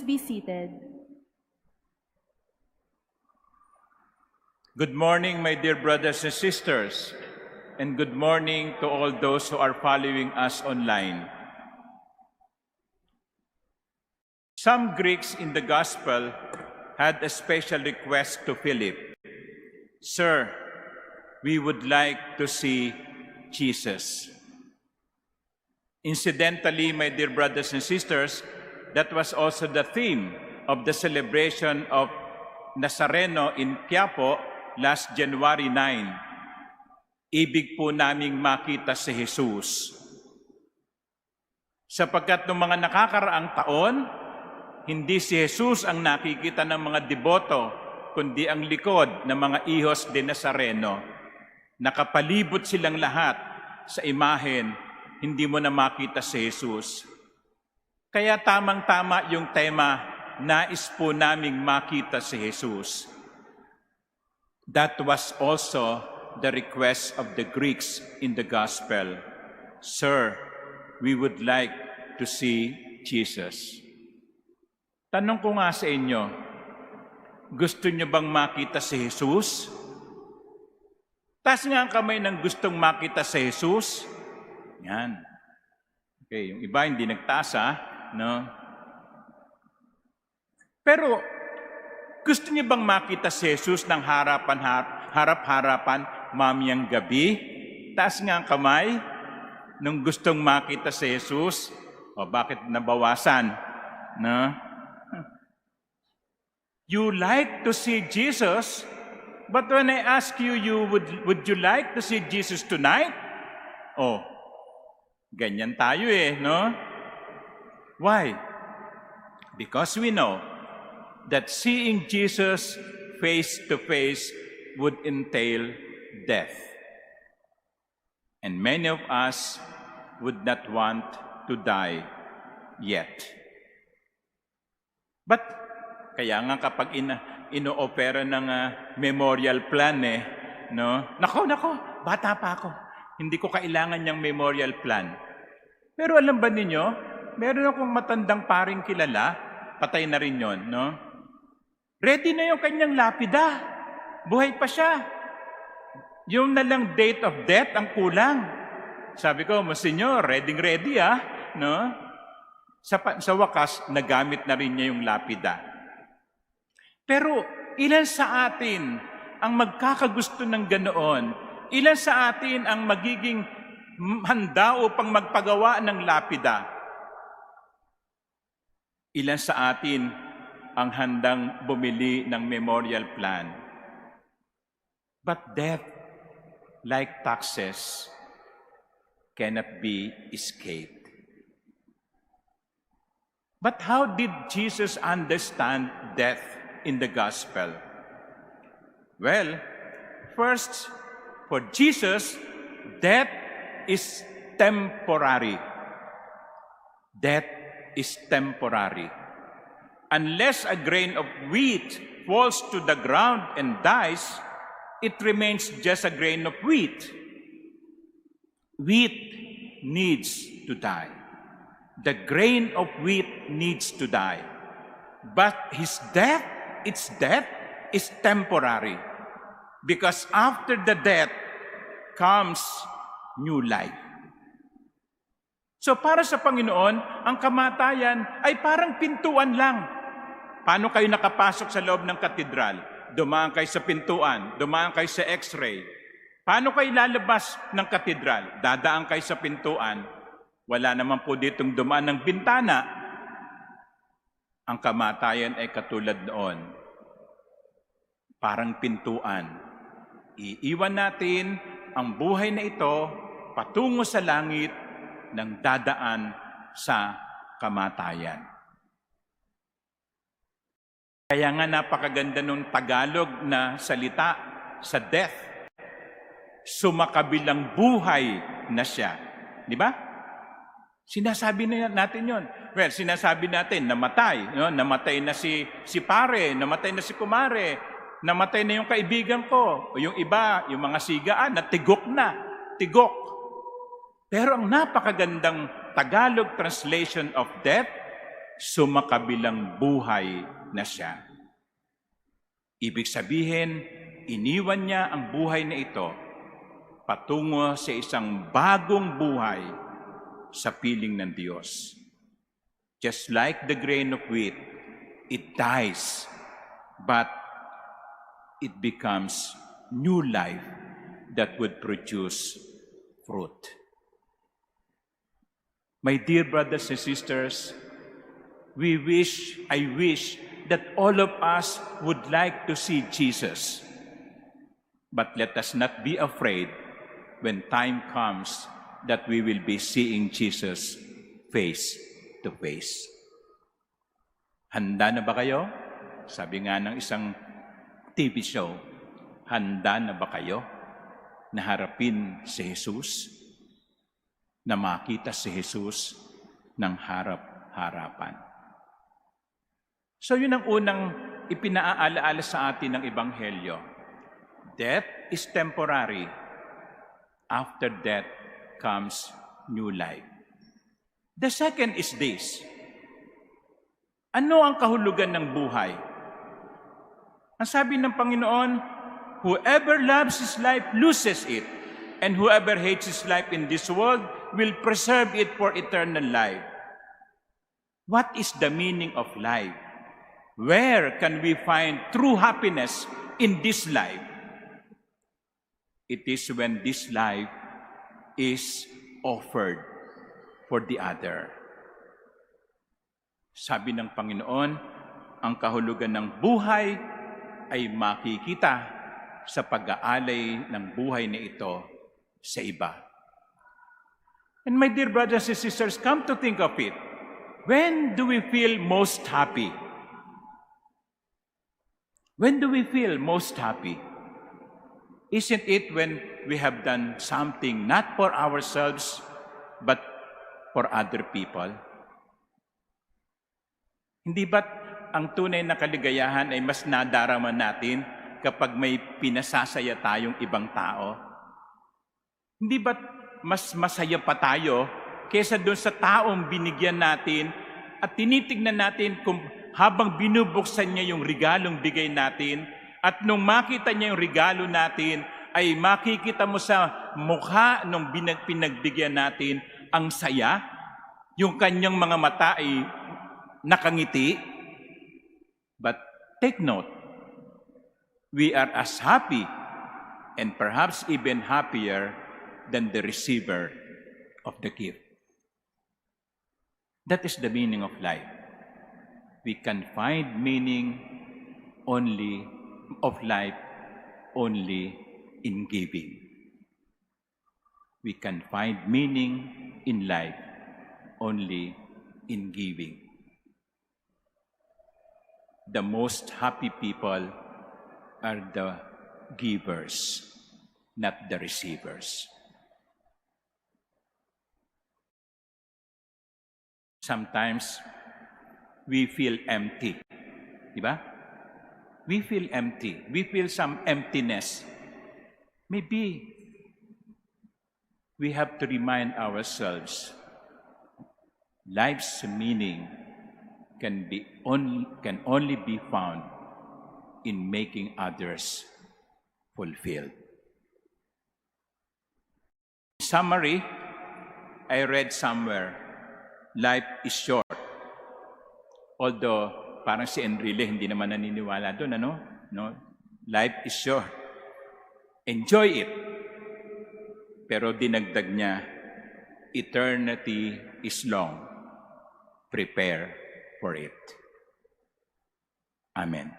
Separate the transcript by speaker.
Speaker 1: be seated.
Speaker 2: Good morning, my dear brothers and sisters, and good morning to all those who are following us online. Some Greeks in the Gospel had a special request to Philip. Sir, we would like to see Jesus. Incidentally, my dear brothers and sisters, that was also the theme of the celebration of Nazareno in Quiapo last January 9. Ibig po naming makita si Jesus. Sapagkat noong mga nakakaraang taon, hindi si Jesus ang nakikita ng mga deboto, kundi ang likod ng mga ihos de Nazareno. Nakapalibot silang lahat sa imahen, hindi mo na makita si Jesus. Kaya tamang-tama yung tema, nais po naming makita si Jesus. That was also the request of the Greeks in the Gospel. Sir, we would like to see Jesus. Tanong ko nga sa inyo, gusto niyo bang makita si Jesus? Taas nga ang kamay ng gustong makita si Jesus. Yan. Okay, yung iba hindi nagtaas, no? Pero, gusto niyo bang makita si Jesus ng harap-harapan mamayang gabi? Taas nga ang kamay nung gustong makita si Jesus. O bakit nabawasan? No? You like to see Jesus, but when I ask you, would you like to see Jesus tonight? Oh, ganyan tayo no? Why? Because we know that seeing Jesus face to face would entail death. And many of us would not want to die yet. But kaya nga kapag ino-opera ng memorial plan no? Nako, bata pa ako. Hindi ko kailangan yung memorial plan. Pero alam ba ninyo, meron akong matandang paring kilala, patay na rin yon, no? Ready na yung kanyang lapida. Buhay pa siya. Yung nalang date of death ang kulang. Sabi ko, Monsignor, ready, no? Sa wakas, nagamit na rin niya yung lapida. Pero ilan sa atin ang magkakagusto ng ganoon? Ilan sa atin ang magiging handa upang magpagawa ng lapida? Ilan sa atin ang handang bumili ng memorial plan? But death, like taxes, cannot be escaped. But how did Jesus understand death in the gospel? Well, first, for Jesus, death is temporary. Death is temporary. Unless a grain of wheat falls to the ground and dies, it remains just a grain of wheat. Wheat needs to die. The grain of wheat needs to die. But its death is temporary. Because after the death comes new life. So para sa Panginoon, ang kamatayan ay parang pintuan lang. Paano kayo nakapasok sa loob ng katedral? Dumaan kayo sa pintuan, dumaan kayo sa x-ray. Paano kayo lalabas ng katedral? Dadaan kayo sa pintuan. Wala naman po ditong dumaan ng bintana. Ang kamatayan ay katulad noon. Parang pintuan. Iiwan natin ang buhay na ito patungo sa langit ng dadaan sa kamatayan. Kaya nga napakaganda ng Tagalog na salita sa death. Sumakabilang buhay na siya. Di ba? Sinasabi natin yon. Well, sinasabi natin, namatay. No? Namatay na si pare, namatay na si kumare, namatay na yung kaibigan ko. O yung iba, yung mga sigaan, natigok na. Tigok. Pero ang napakagandang Tagalog translation of death, sumakabilang buhay na siya. Ibig sabihin, iniwan niya ang buhay na ito patungo sa isang bagong buhay sa piling ng Diyos. Just like the grain of wheat, it dies, but it becomes new life that would produce fruit. My dear brothers and sisters, I wish that all of us would like to see Jesus. But let us not be afraid when time comes that we will be seeing Jesus face to face. Handa na ba kayo? Sabi nga ng isang TV show, handa na ba kayo na harapin si Jesus? Na makita si Jesus ng harap-harapan. So yun ang unang ipinaaalaala sa atin ng Ebanghelyo. Death is temporary. After death comes new life. The second is this. Ano ang kahulugan ng buhay? Ang sabi ng Panginoon, whoever loves his life loses it, and whoever hates his life in this world will preserve it for eternal life. What is the meaning of life? Where can we find true happiness in this life? It is when this life is offered for the other. Sabi ng Panginoon, ang kahulugan ng buhay ay makikita sa pag-aalay ng buhay na ito sa iba. And my dear brothers and sisters, come to think of it, when do we feel most happy? When do we feel most happy? Isn't it when we have done something not for ourselves, but for other people? Hindi ba't ang tunay na kaligayahan ay mas nadarama natin kapag may pinasasaya tayong ibang tao? Hindi ba't mas masaya pa tayo kaysa doon sa taong binigyan natin at tinitignan natin kung habang binubuksan niya yung regalong bigay natin at nung makita niya yung regalo natin ay makikita mo sa mukha nung pinagbigyan natin ang saya, yung kanyang mga mata ay nakangiti. But take note, we are as happy and perhaps even happier than the receiver of the gift. That is the meaning of life. We can find meaning of life only in giving. We can find meaning in life only in giving. The most happy people are the givers, not the receivers. Sometimes we feel empty. Diba? We feel empty. We feel some emptiness. Maybe we have to remind ourselves life's meaning can only be found in making others fulfilled. In summary, I read somewhere, life is short. Although, parang si Enrile hindi naman naniniwala doon, ano? No? Life is short. Enjoy it. Pero dinagdag niya, eternity is long. Prepare for it. Amen.